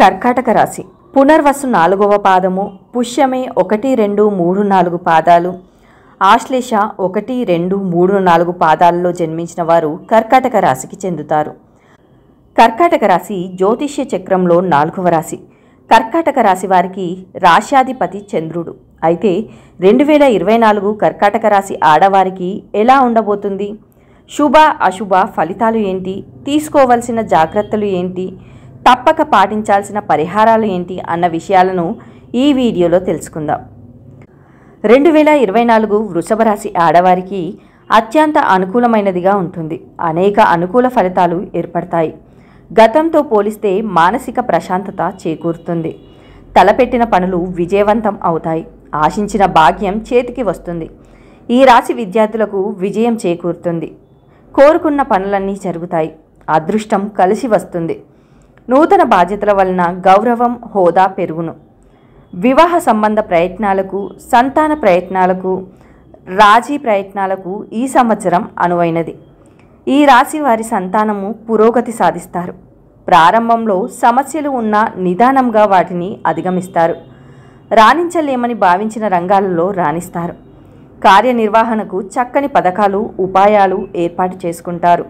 కర్కాటక రాశి పునర్వసు 4వ పాదము, పుష్యమే 1, 2, 3, 4 పాదాలు, ఆశ్లేష 1, 2, 3, 4 పాదాలలో జన్మించిన వారు కర్కాటక రాశికి చెందుతారు. కర్కాటక రాశి జ్యోతిష్య చక్రంలో 4వ రాశి. కర్కాటక రాశి వారికి రాశ్యాధిపతి చంద్రుడు. అయితే 2024 కర్కాటక రాశి ఆడవారికి ఎలా ఉండబోతుంది? శుభ అశుభ ఫలితాలు ఏంటి? తీసుకోవలసిన జాగ్రత్తలు ఏంటి? తప్పక పాటించాల్సిన పరిహారాలు ఏంటి అన్న విషయాలను ఈ వీడియోలో తెలుసుకుందాం. 2024 వృషభ రాశి ఆడవారికి అత్యంత అనుకూలమైనదిగా ఉంటుంది. అనేక అనుకూల ఫలితాలు ఏర్పడతాయి. గతంతో పోలిస్తే మానసిక ప్రశాంతత చేకూరుతుంది. తలపెట్టిన పనులు విజయవంతం అవుతాయి. ఆశించిన భాగ్యం చేతికి వస్తుంది. ఈ రాశి విద్యార్థులకు విజయం చేకూరుతుంది. కోరుకున్న పనులన్నీ జరుగుతాయి. అదృష్టం కలిసి వస్తుంది. నూతన బాధ్యతల వలన గౌరవం, హోదా పెరుగును. వివాహ సంబంధ ప్రయత్నాలకు, సంతాన ప్రయత్నాలకు, రాజీ ప్రయత్నాలకు ఈ సంవత్సరం అనువైనది. ఈ రాశి వారి సంతానము పురోగతి సాధిస్తారు. ప్రారంభంలో సమస్యలు ఉన్నా నిదానంగా వాటిని అధిగమిస్తారు. రాణించలేమని భావించిన రంగాలలో రాణిస్తారు. కార్యనిర్వహణకు చక్కని పథకాలు, ఉపాయాలు ఏర్పాటు చేసుకుంటారు.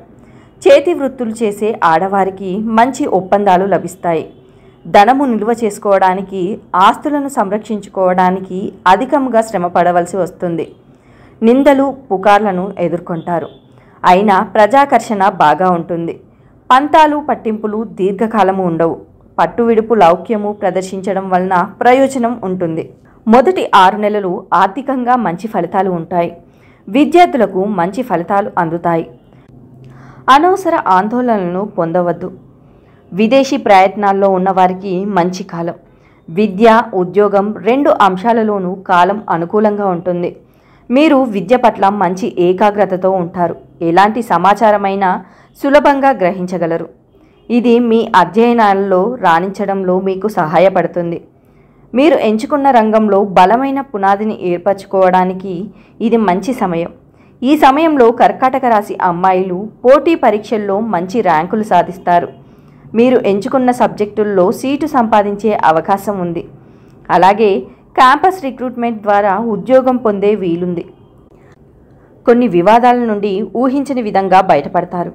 చేతి వృత్తులు చేసే ఆడవారికి మంచి ఒప్పందాలు లభిస్తాయి. ధనము నిల్వ చేసుకోవడానికి, ఆస్తులను సంరక్షించుకోవడానికి అధికంగా శ్రమ పడవలసి వస్తుంది. నిందలు, పుకార్లను ఎదుర్కొంటారు. అయినా ప్రజాకర్షణ బాగా ఉంటుంది. పంతాలు, పట్టింపులు దీర్ఘకాలము ఉండవు. పట్టువిడుపు లౌక్యము ప్రదర్శించడం వలన ప్రయోజనం ఉంటుంది. మొదటి 6 నెలలు ఆర్థికంగా మంచి ఫలితాలు ఉంటాయి. విద్యార్థులకు మంచి ఫలితాలు అందుతాయి. అనవసర ఆందోళనలను పొందవద్దు. విదేశీ ప్రయత్నాల్లో ఉన్నవారికి మంచి కాలం. విద్య, ఉద్యోగం 2 అంశాలలోనూ కాలం అనుకూలంగా ఉంటుంది. మీరు విద్య పట్ల మంచి ఏకాగ్రతతో ఉంటారు. ఎలాంటి సమాచారమైనా సులభంగా గ్రహించగలరు. ఇది మీ అధ్యయనాలలో రాణించడంలో మీకు సహాయపడుతుంది. మీరు ఎంచుకున్న రంగంలో బలమైన పునాదిని ఏర్పరచుకోవడానికి ఇది మంచి సమయం. ఈ సమయంలో కర్కాటక రాశి అమ్మాయిలు పోటీ పరీక్షల్లో మంచి ర్యాంకులు సాధిస్తారు. మీరు ఎంచుకున్న సబ్జెక్టుల్లో సీటు సంపాదించే అవకాశం ఉంది. అలాగే క్యాంపస్ రిక్రూట్మెంట్ ద్వారా ఉద్యోగం పొందే వీలుంది. కొన్ని వివాదాల నుండి ఊహించని విధంగా బయటపడతారు.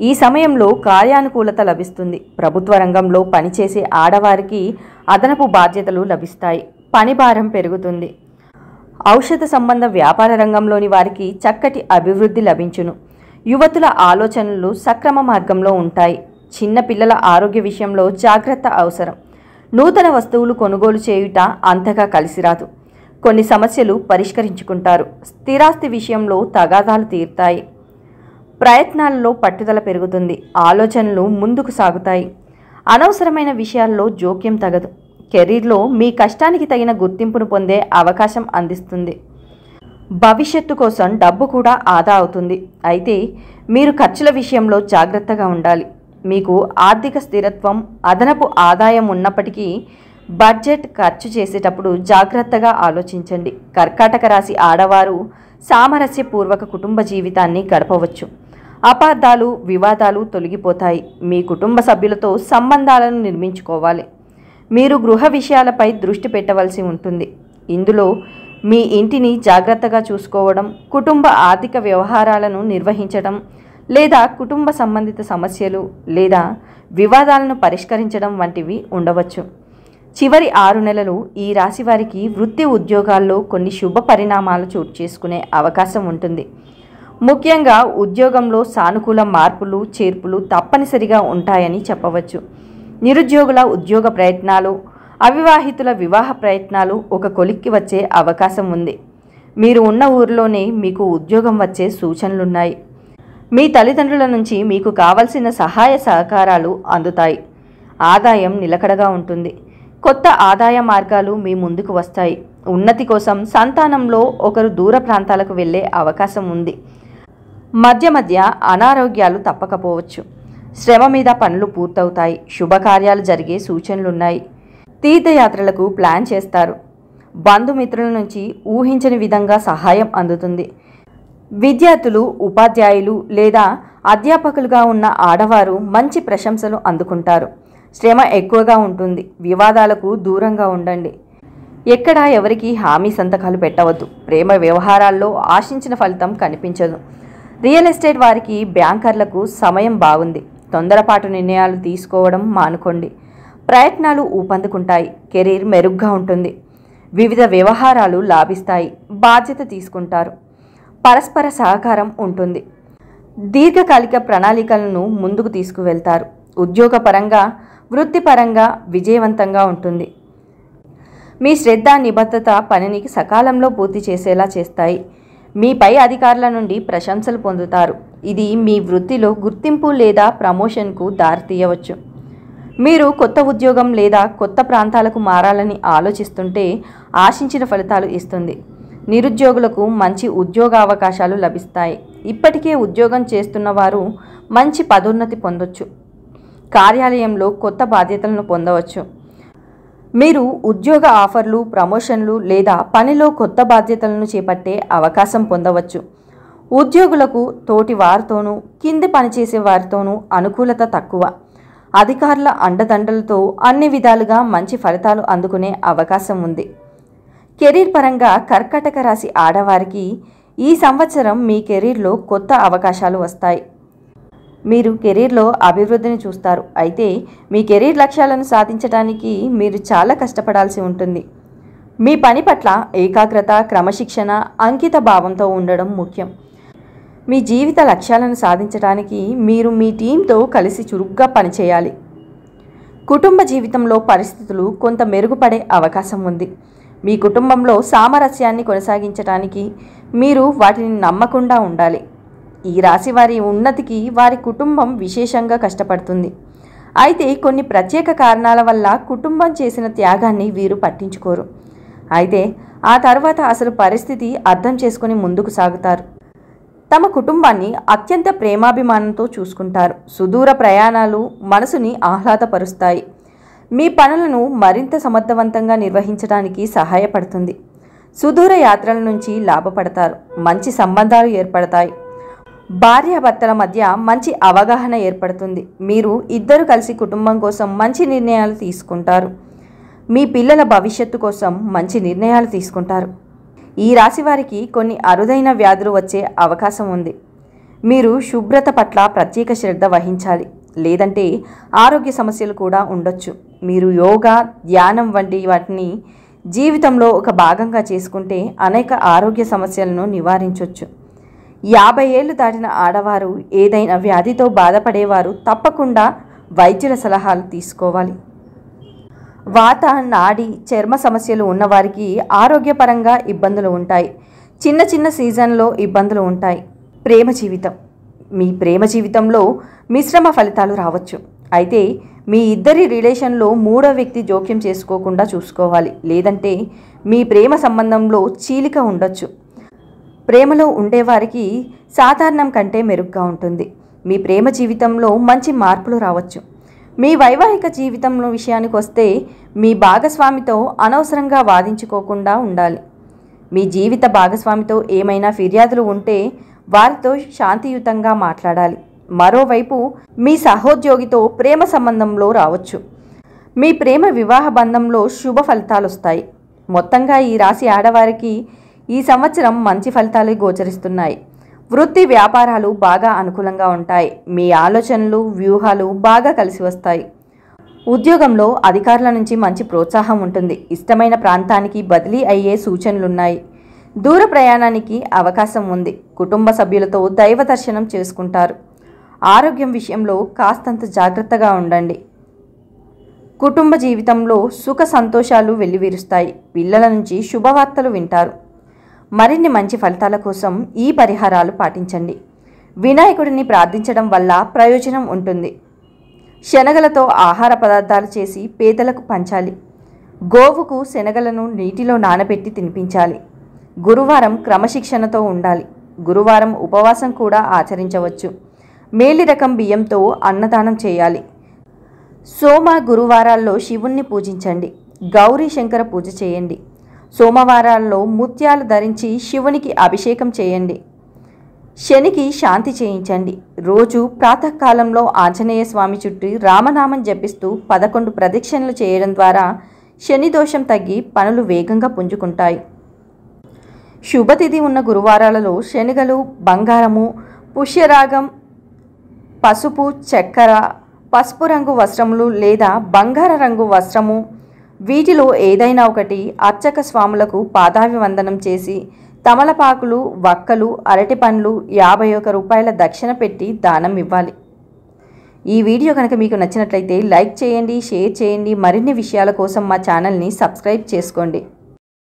ఈ సమయంలో కార్యానుకూలత లభిస్తుంది. ప్రభుత్వ రంగంలో పనిచేసే ఆడవారికి అదనపు బాధ్యతలు లభిస్తాయి. పని భారం పెరుగుతుంది. ఔషధ సంబంధ వ్యాపార రంగంలోని వారికి చక్కటి అభివృద్ధి లభించును. యువతుల ఆలోచనలు సక్రమ మార్గంలో ఉంటాయి. చిన్న పిల్లల ఆరోగ్య విషయంలో జాగ్రత్త అవసరం. నూతన వస్తువులు కొనుగోలు చేయుట అంతగా కలిసిరాదు. కొన్ని సమస్యలు పరిష్కరించుకుంటారు. స్థిరాస్తి విషయంలో తగాదాలు తీరుతాయి. ప్రయత్నాలలో పట్టుదల పెరుగుతుంది. ఆలోచనలు ముందుకు సాగుతాయి. అనవసరమైన విషయాల్లో జోక్యం తగదు. కెరీర్లో మీ కష్టానికి తగిన గుర్తింపును పొందే అవకాశం అందిస్తుంది. భవిష్యత్తు కోసం డబ్బు కూడా ఆదా అవుతుంది. అయితే మీరు ఖర్చుల విషయంలో జాగ్రత్తగా ఉండాలి. మీకు ఆర్థిక స్థిరత్వం, అదనపు ఆదాయం ఉన్నప్పటికీ బడ్జెట్ ఖర్చు చేసేటప్పుడు జాగ్రత్తగా ఆలోచించండి. కర్కాటక రాశి ఆడవారు సామరస్యపూర్వక కుటుంబ జీవితాన్ని గడపవచ్చు. అపార్థాలు, వివాదాలు తొలగిపోతాయి. మీ కుటుంబ సభ్యులతో సంబంధాలను నిర్మించుకోవాలి. మీరు గృహ విషయాలపై దృష్టి పెట్టవలసి ఉంటుంది. ఇందులో మీ ఇంటిని జాగ్రత్తగా చూసుకోవడం, కుటుంబ ఆర్థిక వ్యవహారాలను నిర్వహించడం, లేదా కుటుంబ సంబంధిత సమస్యలు లేదా వివాదాలను పరిష్కరించడం వంటివి ఉండవచ్చు. చివరి 6 నెలలు ఈ రాశి వారికి వృత్తి, ఉద్యోగాల్లో కొన్ని శుభ పరిణామాలు చోటు చేసుకునే అవకాశం ఉంటుంది. ముఖ్యంగా ఉద్యోగంలో సానుకూల మార్పులు, చేర్పులు తప్పనిసరిగా ఉంటాయని చెప్పవచ్చు. నిరుద్యోగుల ఉద్యోగ ప్రయత్నాలు, అవివాహితుల వివాహ ప్రయత్నాలు ఒక కొలిక్కి వచ్చే అవకాశం ఉంది. మీరు ఉన్న ఊరిలోనే మీకు ఉద్యోగం వచ్చే సూచనలున్నాయి. మీ తల్లిదండ్రుల నుంచి మీకు కావలసిన సహాయ సహకారాలు అందుతాయి. ఆదాయం నిలకడగా ఉంటుంది. కొత్త ఆదాయ మార్గాలు మీ ముందుకు వస్తాయి. ఉన్నతి కోసం సంతానంలో ఒకరు దూర ప్రాంతాలకు వెళ్ళే అవకాశం ఉంది. మధ్య మధ్య అనారోగ్యాలు తప్పకపోవచ్చు. శ్రమ మీద పనులు పూర్తవుతాయి. శుభకార్యాలు జరిగే సూచనలున్నాయి. తీర్థయాత్రలకు ప్లాన్ చేస్తారు. బంధుమిత్రుల నుంచి ఊహించని విధంగా సహాయం అందుతుంది. విద్యార్థులు, ఉపాధ్యాయులు లేదా అధ్యాపకులుగా ఉన్న ఆడవారు మంచి ప్రశంసలు అందుకుంటారు. శ్రమ ఎక్కువగా ఉంటుంది. వివాదాలకు దూరంగా ఉండండి. ఎక్కడా ఎవరికి హామీ సంతకాలు పెట్టవద్దు. ప్రేమ వ్యవహారాల్లో ఆశించిన ఫలితం కనిపించదు. రియల్ ఎస్టేట్ వారికి, బ్యాంకర్లకు సమయం బాగుంది. తొందరపాటు నిర్ణయాలు తీసుకోవడం మానుకోండి. ప్రయత్నాలు ఊపందుకుంటాయి. కెరీర్ మెరుగ్గా ఉంటుంది. వివిధ వ్యవహారాలు లాభిస్తాయి. బాధ్యత తీసుకుంటారు. పరస్పర సహకారం ఉంటుంది. దీర్ఘకాలిక ప్రణాళికలను ముందుకు తీసుకువెళ్తారు. ఉద్యోగపరంగా, వృత్తిపరంగా విజయవంతంగా ఉంటుంది. మీ శ్రద్ధ, నిబద్ధత పనిని సకాలంలో పూర్తి చేసేలా చేస్తాయి. మీ పై అధికారుల నుండి ప్రశంసలు పొందుతారు. ఇది మీ వృత్తిలో గుర్తింపు లేదా ప్రమోషన్కు దారితీయవచ్చు. మీరు కొత్త ఉద్యోగం లేదా కొత్త ప్రాంతాలకు మారాలని ఆలోచిస్తుంటే ఆశించిన ఫలితాలు ఇస్తుంది. నిరుద్యోగులకు మంచి ఉద్యోగ అవకాశాలు లభిస్తాయి. ఇప్పటికే ఉద్యోగం చేస్తున్న వారు మంచి పదోన్నతి పొందొచ్చు. కార్యాలయంలో కొత్త బాధ్యతలను పొందవచ్చు. మీరు ఉద్యోగ ఆఫర్లు, ప్రమోషన్లు లేదా పనిలో కొత్త బాధ్యతలను చేపట్టే అవకాశం పొందవచ్చు. ఉద్యోగులకు తోటి వారితోనూ, కింది పనిచేసే వారితోనూ అనుకూలత తక్కువ. అధికారుల అండదండలతో అన్ని విధాలుగా మంచి ఫలితాలు అందుకునే అవకాశం ఉంది. కెరీర్ పరంగా కర్కాటక రాశి ఆడవారికి ఈ సంవత్సరం మీ కెరీర్లో కొత్త అవకాశాలు వస్తాయి. మీరు కెరీర్లో అభివృద్ధిని చూస్తారు. అయితే మీ కెరీర్ లక్ష్యాలను సాధించడానికి మీరు చాలా కష్టపడాల్సి ఉంటుంది. మీ పని పట్ల ఏకాగ్రత, క్రమశిక్షణ, అంకిత భావంతో ఉండడం ముఖ్యం. మీ జీవిత లక్ష్యాలను సాధించడానికి మీరు మీ టీంతో కలిసి చురుగ్గా పనిచేయాలి. కుటుంబ జీవితంలో పరిస్థితులు కొంత మెరుగుపడే అవకాశం ఉంది. మీ కుటుంబంలో సామరస్యాన్ని కొనసాగించడానికి మీరు వాటిని నమ్మకుండా ఉండాలి. ఈ రాశి వారి ఉన్నతికి వారి కుటుంబం విశేషంగా కష్టపడుతుంది. అయితే కొన్ని ప్రత్యేక కారణాల వల్ల కుటుంబం చేసిన త్యాగాన్ని వీరు పట్టించుకోరు. అయితే ఆ తర్వాత అసలు పరిస్థితి అర్థం చేసుకుని ముందుకు సాగుతారు. తమ కుటుంబాన్ని అత్యంత ప్రేమాభిమానంతో చూసుకుంటారు. సుదూర ప్రయాణాలు మనసుని ఆహ్లాదపరుస్తాయి. మీ పనులను మరింత సమర్థవంతంగా నిర్వహించడానికి సహాయపడుతుంది. సుదూర యాత్రల నుంచి లాభపడతారు. మంచి సంబంధాలు ఏర్పడతాయి. భార్యాభర్తల మధ్య మంచి అవగాహన ఏర్పడుతుంది. మీరు ఇద్దరు కలిసి కుటుంబం కోసం మంచి నిర్ణయాలు తీసుకుంటారు. మీ పిల్లల భవిష్యత్తు కోసం మంచి నిర్ణయాలు తీసుకుంటారు. ఈ రాశి వారికి కొన్ని అరుదైన వ్యాధులు వచ్చే అవకాశం ఉంది. మీరు శుభ్రత పట్ల ప్రత్యేక శ్రద్ధ వహించాలి. లేదంటే ఆరోగ్య సమస్యలు కూడా ఉండొచ్చు. మీరు యోగా, ధ్యానం వంటి వాటిని జీవితంలో ఒక భాగంగా చేసుకుంటే అనేక ఆరోగ్య సమస్యలను నివారించవచ్చు. 50 ఏళ్లు దాటిన ఆడవారు, ఏదైనా వ్యాధితో బాధపడేవారు తప్పకుండా వైద్యుల సలహాలు తీసుకోవాలి. వాత, నాడి, చర్మ సమస్యలు ఉన్నవారికి ఆరోగ్యపరంగా ఇబ్బందులు ఉంటాయి. చిన్న చిన్న సీజన్లో ఇబ్బందులు ఉంటాయి. మీ ప్రేమ జీవితంలో మిశ్రమ ఫలితాలు రావచ్చు. అయితే మీ ఇద్దరి రిలేషన్లో మూడో వ్యక్తి జోక్యం చేసుకోకుండా చూసుకోవాలి. లేదంటే మీ ప్రేమ సంబంధంలో చీలిక ఉండొచ్చు. ప్రేమలో ఉండేవారికి సాధారణం కంటే మెరుగ్గా ఉంటుంది. మీ ప్రేమ జీవితంలో మంచి మార్పులు రావచ్చు. మీ వైవాహిక జీవితంలో విషయానికి వస్తే మీ భాగస్వామితో అనవసరంగా వాదించుకోకుండా ఉండాలి. మీ జీవిత భాగస్వామితో ఏమైనా ఫిర్యాదులు ఉంటే వారితో శాంతియుతంగా మాట్లాడాలి. మరోవైపు మీ సహోద్యోగితో ప్రేమ సంబంధంలో రావచ్చు. మీ ప్రేమ వివాహ బంధంలో శుభ ఫలితాలు వస్తాయి. మొత్తంగా ఈ రాశి ఆడవారికి ఈ సంవత్సరం మంచి ఫలితాలు గోచరిస్తున్నాయి. వృత్తి, వ్యాపారాలు బాగా అనుకూలంగా ఉంటాయి. మీ ఆలోచనలు, వ్యూహాలు బాగా కలిసి వస్తాయి. ఉద్యోగంలో అధికారుల నుంచి మంచి ప్రోత్సాహం ఉంటుంది. ఇష్టమైన ప్రాంతానికి బదిలీ అయ్యే సూచనలున్నాయి. దూర ప్రయాణానికి అవకాశం ఉంది. కుటుంబ సభ్యులతో దైవ దర్శనం చేసుకుంటారు. ఆరోగ్యం విషయంలో కాస్తంత జాగ్రత్తగా ఉండండి. కుటుంబ జీవితంలో సుఖ సంతోషాలు వెల్లివిరుస్తాయి. పిల్లల నుంచి శుభవార్తలు వింటారు. మరిన్ని మంచి ఫలితాల కోసం ఈ పరిహారాలు పాటించండి. వినాయకుడిని ప్రార్థించడం వల్ల ప్రయోజనం ఉంటుంది. శనగలతో ఆహార పదార్థాలు చేసి పేదలకు పంచాలి. గోవుకు శనగలను నీటిలో నానబెట్టి తినిపించాలి. గురువారం క్రమశిక్షణతో ఉండాలి. గురువారం ఉపవాసం కూడా ఆచరించవచ్చు. మేలి రకం బియ్యంతో అన్నదానం చేయాలి. సోమ, గురువారాల్లో శివుణ్ణి పూజించండి. గౌరీ శంకర పూజ చేయండి. సోమవారాల్లో ముత్యాలు ధరించి శివునికి అభిషేకం చేయండి. శనికి శాంతి చేయించండి. రోజు ప్రాతకాలంలో ఆంజనేయ స్వామి చుట్టూ రామనామం జపిస్తూ 11 ప్రదక్షిణలు చేయడం ద్వారా శని దోషం తగ్గి పనులు వేగంగా పుంజుకుంటాయి. శుభతిథి ఉన్న గురువారాలలో శనగలు, బంగారము, పుష్యరాగం, పసుపు, చక్కెర, పసుపు రంగు వస్త్రములు లేదా బంగార రంగు వస్త్రము వీటిలో ఏదైనా ఒకటి అర్చక స్వాములకు పాదాభివందనం చేసి తమలపాకులు, వక్కలు, అరటిపండ్లు 51 రూపాయల దక్షిణ పెట్టి దానం ఇవ్వాలి. ఈ వీడియో కనుక మీకు నచ్చినట్లయితే లైక్ చేయండి, షేర్ చేయండి. మరిన్ని విషయాల కోసం మా ఛానల్ని సబ్స్క్రైబ్ చేసుకోండి.